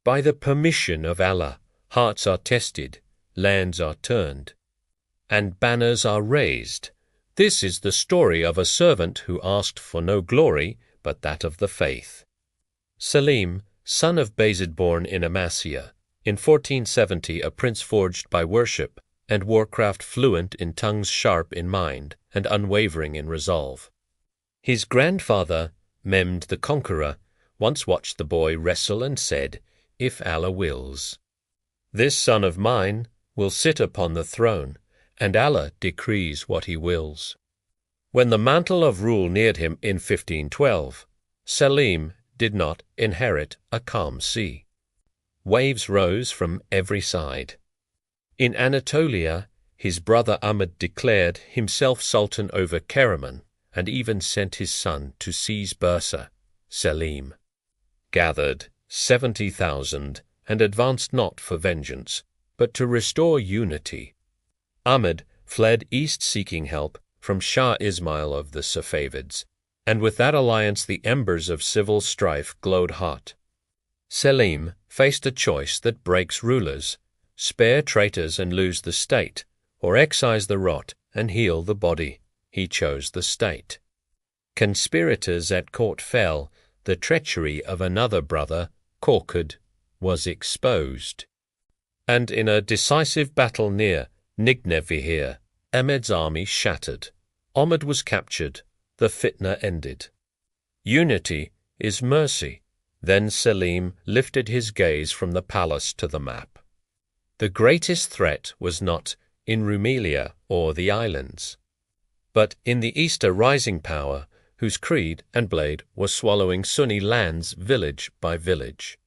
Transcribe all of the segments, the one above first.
By the permission of Allah, hearts are tested, lands are turned, and banners are raised. This is the story of a servant who asked for no glory but that of the faith. Selim, son of Bayezid, born in Amasya, in 1470 a prince forged by worship, and warcraft fluent in tongues, sharp in mind, and unwavering in resolve. His grandfather, Mehmed the Conqueror, once watched the boy wrestle and said, "If Allah wills, this son of mine will sit upon the throne, and Allah decrees what he wills." When the mantle of rule neared him in 1512, Selim did not inherit a calm sea. Waves rose from every side. In Anatolia, his brother Ahmed declared himself sultan over Karaman, and even sent his son to seize Bursa. Selim gathered 70,000 and advanced not for vengeance, but to restore unity. Ahmed fled east seeking help from Shah Ismail of the Safavids, and with that alliance the embers of civil strife glowed hot. Selim faced a choice that breaks rulers: spare traitors and lose the state, or excise the rot and heal the body. He chose the state. Conspirators at court fell. The treachery of another brother, Korkut, was exposed. And in a decisive battle near Nignevihir, Ahmed's army shattered. Ahmed was captured. The fitnah ended. Unity is mercy. Then Selim lifted his gaze from the palace to the map. The greatest threat was not in Rumelia or the islands, but in the East a rising power whose creed and blade was swallowing Sunni lands village by village.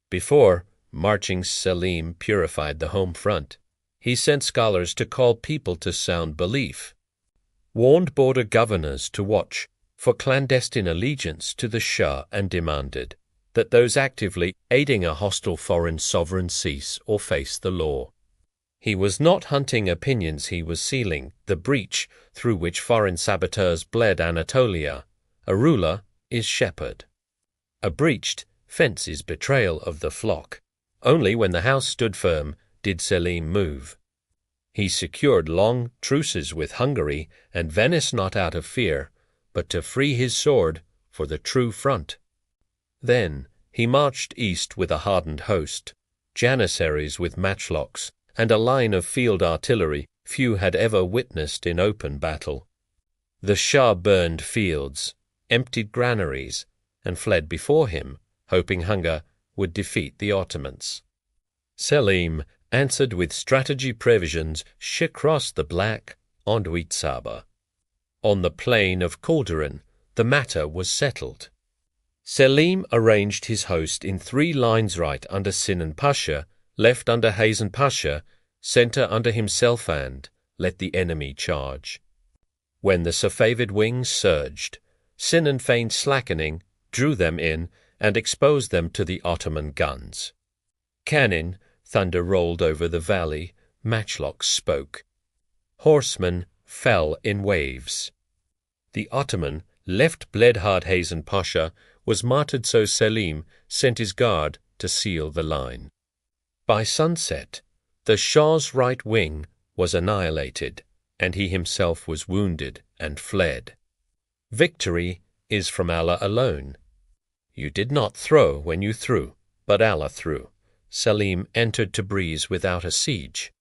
Before marching, Selim purified the home front. He sent scholars to call people to sound belief, warned border governors to watch for clandestine allegiance to the Shah, and demanded that those actively aiding a hostile foreign sovereign cease or face the law. He was not hunting opinions, he was sealing the breach through which foreign saboteurs bled Anatolia. A ruler is shepherd. A breached fence is betrayal of the flock. Only when the house stood firm did Selim move. He secured long truces with Hungary and Venice, not out of fear, but to free his sword for the true front. Then he marched east with a hardened host, janissaries with matchlocks, and a line of field artillery few had ever witnessed in open battle. The Shah burned fields, emptied granaries, and fled before him, hoping hunger would defeat the Ottomans. Selim answered with strategy previsions. She crossed the Black Anduit Saba. On the plain of Calderon, the matter was settled. Selim arranged his host in 3 lines: right under Sinan Pasha, left under Hazen Pasha, center under himself, and let the enemy charge. When the Safavid wings surged, Sinan feigned slackening, drew them in, and exposed them to the Ottoman guns. Cannon thunder rolled over the valley, matchlocks spoke. Horsemen fell in waves. The Ottoman left bled-hard Hazen Pasha was martyred, so Selim sent his guard to seal the line. By sunset, the Shah's right wing was annihilated, and he himself was wounded and fled. Victory is from Allah alone. You did not throw when you threw, but Allah threw. Selim entered Tabriz without a siege.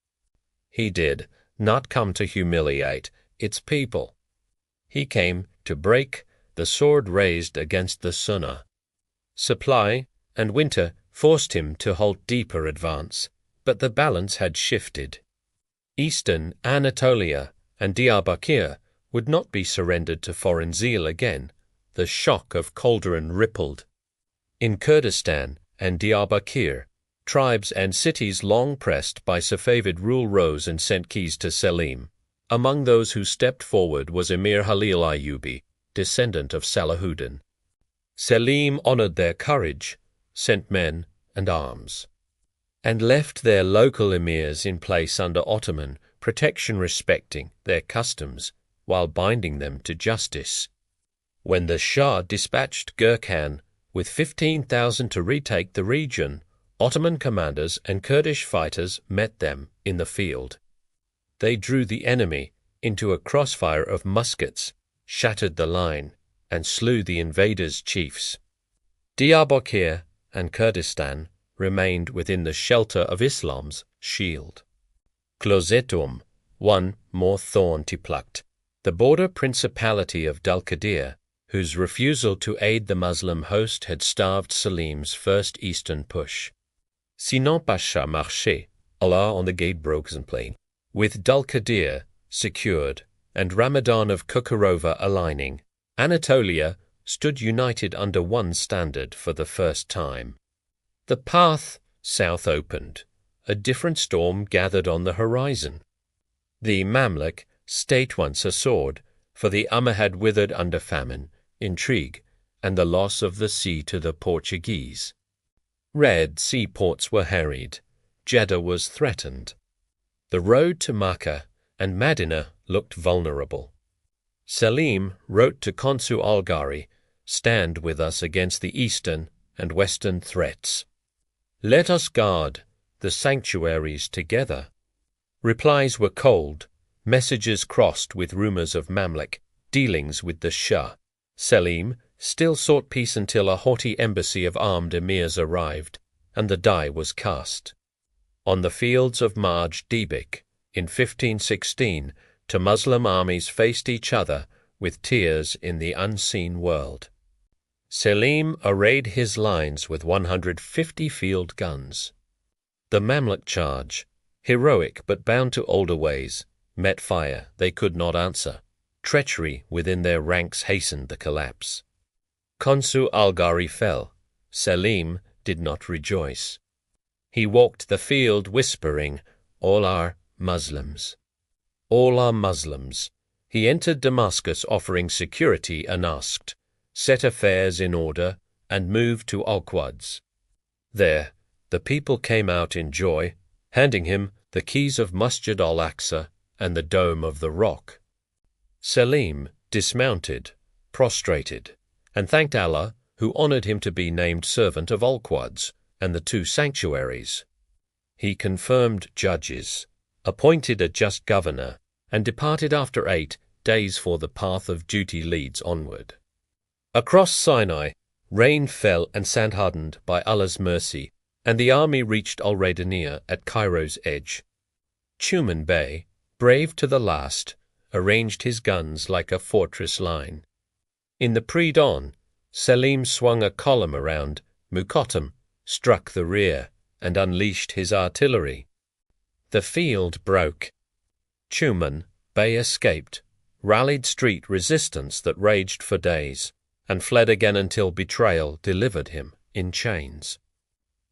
He did not come to humiliate its people. He came to break the sword raised against the Sunnah. Supply and winter forced him to halt deeper advance, but the balance had shifted. Eastern Anatolia and Diyarbakir would not be surrendered to foreign zeal again. The shock of Calderon rippled. In Kurdistan and Diyarbakir, tribes and cities long pressed by Safavid rule rose and sent keys to Selim. Among those who stepped forward was Emir Halil Ayyubi, descendant of Salahuddin. Selim honored their courage, sent men and arms, and left their local emirs in place under Ottoman protection, respecting their customs while binding them to justice. When the Shah dispatched Gurkhan with 15,000 to retake the region, Ottoman commanders and Kurdish fighters met them in the field. They drew the enemy into a crossfire of muskets, shattered the line, and slew the invaders' chiefs. Diyarbakir and Kurdistan remained within the shelter of Islam's shield. Closetum, one more thorn to plucked. The border principality of Dal-Qadir, whose refusal to aid the Muslim host had starved Selim's first eastern push. Sinan Pasha marché, Allah on the gate broke and plain. With Dal-Qadir secured and Ramadan of Kukurova aligning, Anatolia stood united under one standard for the first time. The path south opened. A different storm gathered on the horizon. The Mamluk state once a sword, for the Ummah had withered under famine, intrigue, and the loss of the sea to the Portuguese. Red Sea ports were harried. Jeddah was threatened. The road to Makkah and Madinah looked vulnerable. Selim wrote to Consul al-Ghari, "Stand with us against the eastern and western threats. Let us guard the sanctuaries together." Replies were cold, messages crossed with rumors of Mamluk dealings with the Shah. Selim still sought peace until a haughty embassy of armed emirs arrived, and the die was cast. On the fields of Marj Debik, in 1516, two Muslim armies faced each other with tears in the unseen world. Selim arrayed his lines with 150 field guns. The Mamluk charge, heroic but bound to older ways, met fire they could not answer. Treachery within their ranks hastened the collapse. Consul al-Ghari fell. Selim did not rejoice. He walked the field whispering, "All are Muslims. All are Muslims." He entered Damascus offering security unasked, set affairs in order, and moved to Al-Quds. There, the people came out in joy, handing him the keys of Masjid al-Aqsa and the Dome of the Rock. Selim dismounted, prostrated, and thanked Allah, who honored him to be named servant of Al-Quds and the two sanctuaries. He confirmed judges, appointed a just governor, and departed after 8 days for the path of duty leads onward. Across Sinai, rain fell and sand hardened by Allah's mercy, and the army reached Al-Radaniyah at Cairo's edge. Tuman Bey, brave to the last, arranged his guns like a fortress line. In the pre-dawn, Selim swung a column around Muqattam, struck the rear, and unleashed his artillery. The field broke. Tuman Bey escaped, rallied street resistance that raged for days, and fled again until betrayal delivered him in chains.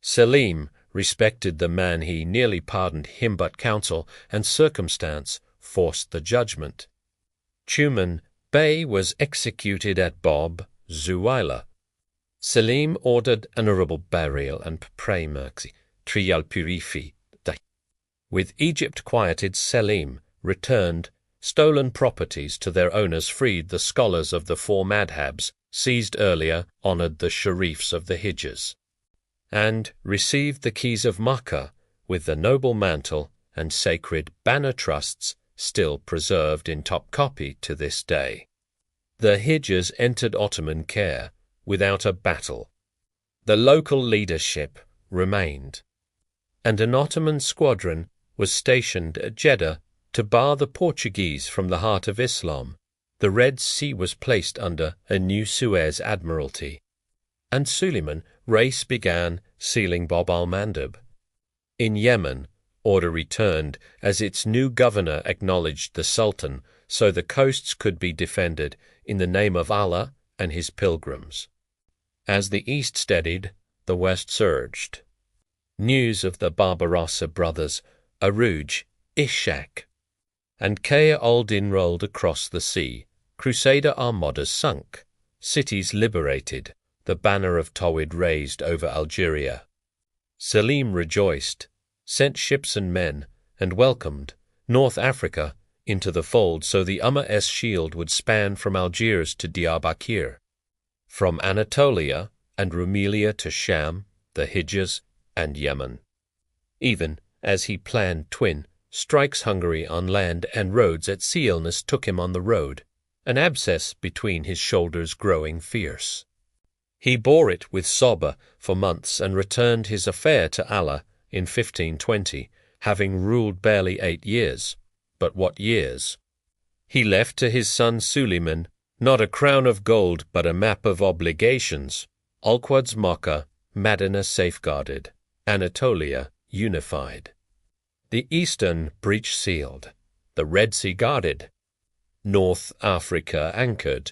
Selim respected the man he nearly pardoned him, but counsel and circumstance forced the judgment. Tuman Bey was executed at Bob, Zuwaila. Selim ordered honorable burial and mercy, trial purifi. With Egypt quieted, Selim returned stolen properties to their owners, freed the scholars of the 4 madhabs, seized earlier, honored the sharifs of the Hijaz, and received the keys of Makkah with the noble mantle and sacred banner trusts still preserved in top copy to this day. The Hijaz entered Ottoman care without a battle. The local leadership remained, and an Ottoman squadron was stationed at Jeddah to bar the Portuguese from the heart of Islam. The Red Sea was placed under a new Suez Admiralty, and Suleiman race began sealing Bab al-Mandab. In Yemen, order returned as its new governor acknowledged the Sultan, so the coasts could be defended in the name of Allah and his pilgrims. As the east steadied, the west surged. News of the Barbarossa brothers, Arouj, Ishaq, and Kaya al-Din rolled across the sea. Crusader armadas sunk, cities liberated, the banner of Tawhid raised over Algeria. Selim rejoiced, sent ships and men, and welcomed North Africa into the fold, so the Ummah's shield would span from Algiers to Diyarbakir, from Anatolia and Rumelia to Sham, the Hijaz, and Yemen. Even as he planned twin strikes Hungary on land and roads at sea, illness took him on the road, an abscess between his shoulders growing fierce. He bore it with Sabr for months and returned his affair to Allah in 1520, having ruled barely 8 years. But what years! He left to his son Suleiman not a crown of gold but a map of obligations, Al-Quds Makkah, Madinah safeguarded, Anatolia unified. The Eastern breach sealed, the Red Sea guarded, North Africa anchored,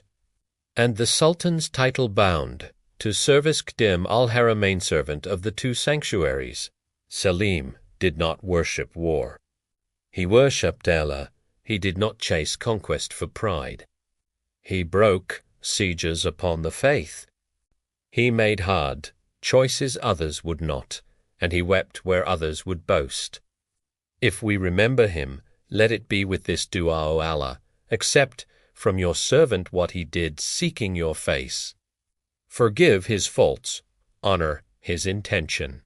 and the Sultan's title bound to service Khādim al-Haramayn, servant of the two sanctuaries. Selim did not worship war. He worshipped Allah. He did not chase conquest for pride. He broke sieges upon the faith. He made hard choices others would not, and he wept where others would boast. If we remember him, let it be with this dua, O Allah, accept from your servant what he did, seeking your face. Forgive his faults, honor his intention,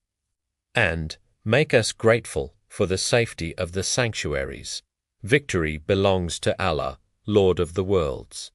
and make us grateful for the safety of the sanctuaries. Victory belongs to Allah, Lord of the worlds.